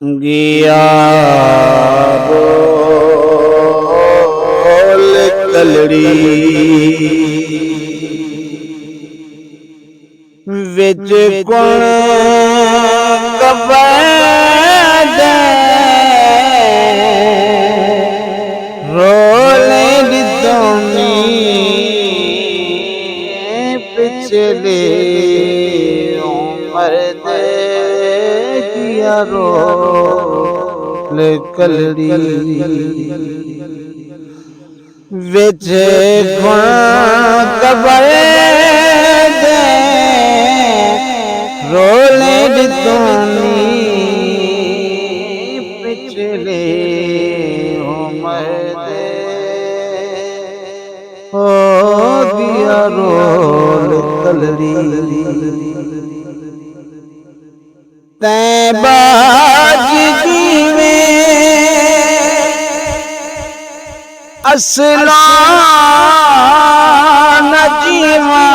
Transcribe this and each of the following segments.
गिया बोल कलड़ी विच कुण कबैद रोले दितोनी पिछले उम्र दे किया रोल कलड़ी विच कुण कबैद रोले दितोनी पिछले उम्र दे हो गया रोल कलड़ी तैं बाजी में असला न जीवा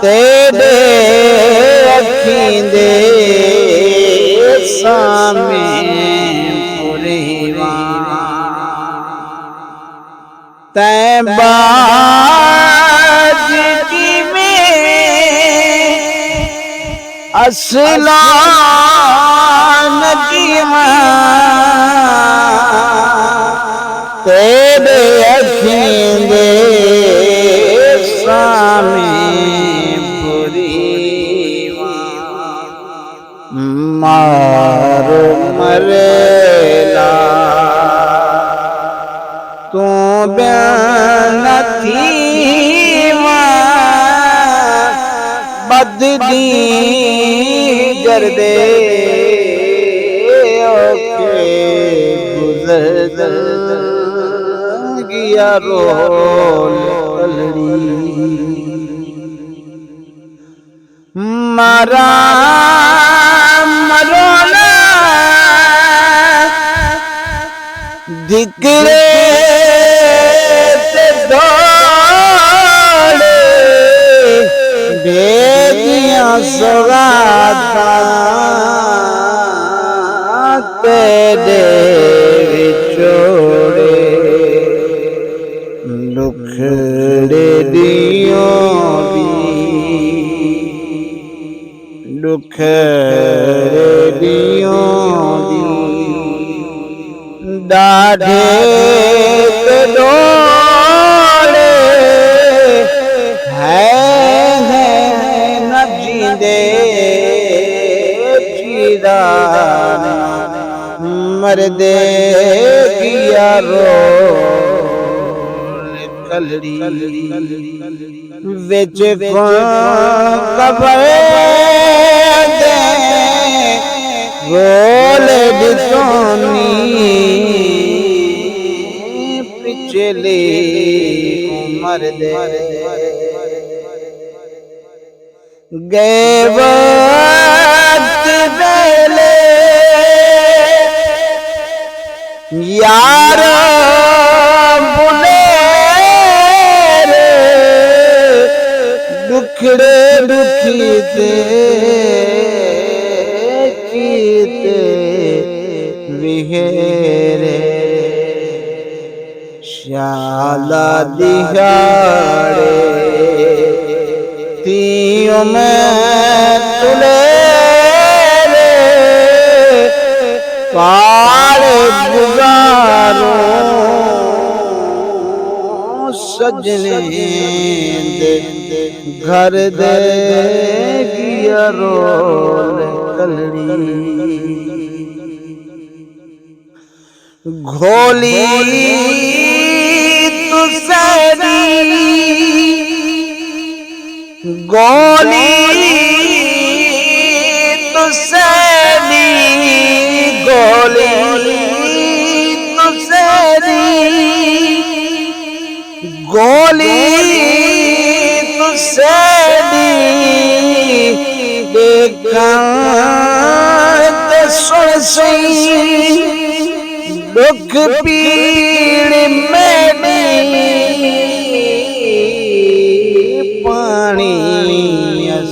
तेरे अखीं दे सामे पुरीवा तैं बाजी में असला न जीवा तेरे अखीं दे सामे पुरीवा मारो मरेला तू बयान थी बददी जरदे ओके गुजर गया रोल कलड़ी मारा मरोना दिकरे ते दौड़े बेदियां सौगाता तेरे विछोड़े दुखड़े दियों दुखड़े दियों दाढ़े ते डोले है न जींदे चीदा मरदे किया रोल कलड़ी विच कबैद रोल दितोनी पिछले उम्र दे गए वक्त बेले यार बुले रे दुखड़े दुखी ते कीते विहेरे शाला दिहाड़े तीयों में तुले रे पार गुजारो सजने दे घर दे गिया रोल कलड़ी घोली तुसरी गोली तुसरी गोली तुसरी गोली तुसरी देखा ते सुन सही दुख पीड़ मेरी पानी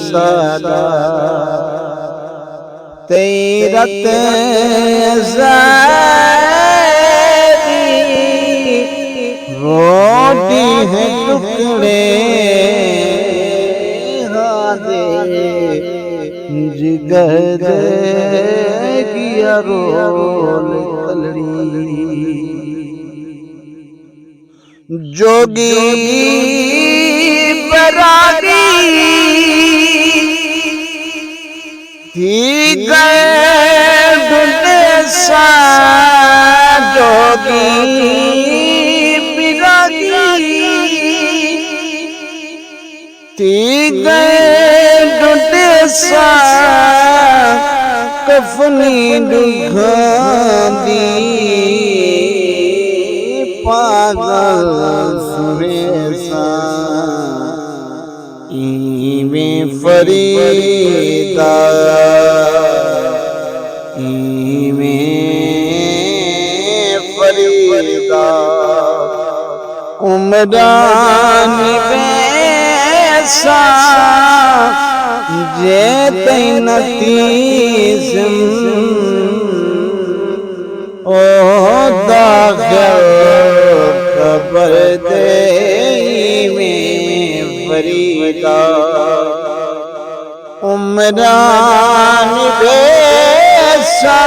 सादा तेरत रोटी है टुकड़े जिगर किया रोल कलड़ी जोगी बरागी थी गए ढूंढे सा जोगी थी गए ढूंढे सा कफनी दुखांदी पागल सुरेसा इमे फरीदा इमे फरीदा उमरान बेसा जे तैनतीस ओ दाखिल कबर दे में फरीदा उमरान बेसा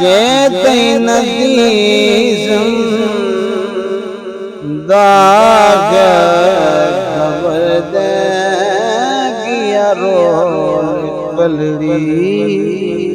जे तैनतीस दाखिल कबर दे गिया रोल कलड़ी